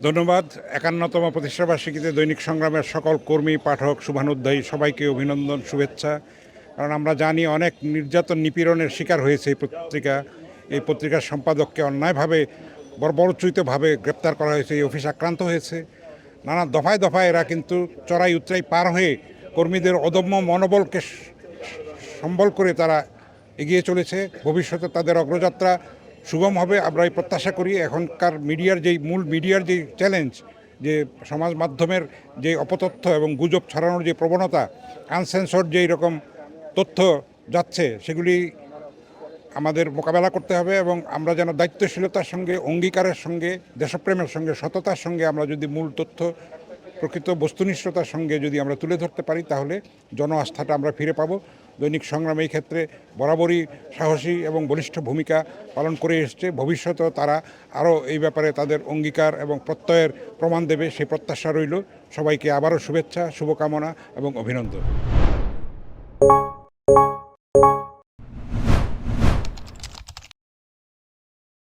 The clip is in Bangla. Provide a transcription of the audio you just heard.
ধন্যবাদ। ৫১তম প্রতিষ্ঠাবার্ষিকীতে দৈনিক সংগ্রামের সকল কর্মী, পাঠক, শুভানুধ্যায়ী সবাইকে অভিনন্দন, শুভেচ্ছা। কারণ আমরা জানি অনেক নির্যাতন, নিপীড়নের শিকার হয়েছে এই পত্রিকা। এই পত্রিকার সম্পাদককে অন্যায়ভাবে বর্বরোচিতভাবে গ্রেপ্তার করা হয়েছে, এই অফিস আক্রান্ত হয়েছে। নানা দফায় দফায় এরা কিন্তু চড়াই উতরাই পার হয়ে কর্মীদের অদম্য মনোবলকে সম্বল করে তারা এগিয়ে চলেছে। ভবিষ্যতে তাদের অগ্রযাত্রা সুগম হবে আমরা এই প্রত্যাশা করি। এখনকার মিডিয়ার মূল মিডিয়ার যেই চ্যালেঞ্জ, যে সমাজ মাধ্যমের যে অপতথ্য এবং গুজব ছড়ানোর যে প্রবণতা, আনসেন্সর্ড যেই রকম তথ্য যাচ্ছে, সেগুলি আমাদের মোকাবেলা করতে হবে এবং আমরা যেন দায়িত্বশীলতার সঙ্গে, অঙ্গীকারের সঙ্গে, দেশপ্রেমের সঙ্গে, সততার সঙ্গে আমরা যদি মূল তথ্য প্রকৃত বস্তুনিষ্ঠতার সঙ্গে যদি আমরা তুলে ধরতে পারি, তাহলে জন আস্থাটা আমরা ফিরে পাবো। দৈনিক সংগ্রাম এই ক্ষেত্রে বরাবরই সাহসী এবং বলিষ্ঠ ভূমিকা পালন করে এসছে। ভবিষ্যতেও তারা আরও এই ব্যাপারে তাদের অঙ্গীকার এবং প্রত্যয়ের প্রমাণ দেবে, সেই প্রত্যাশা রইল। সবাইকে আবারও শুভেচ্ছা, শুভকামনা এবং অভিনন্দন।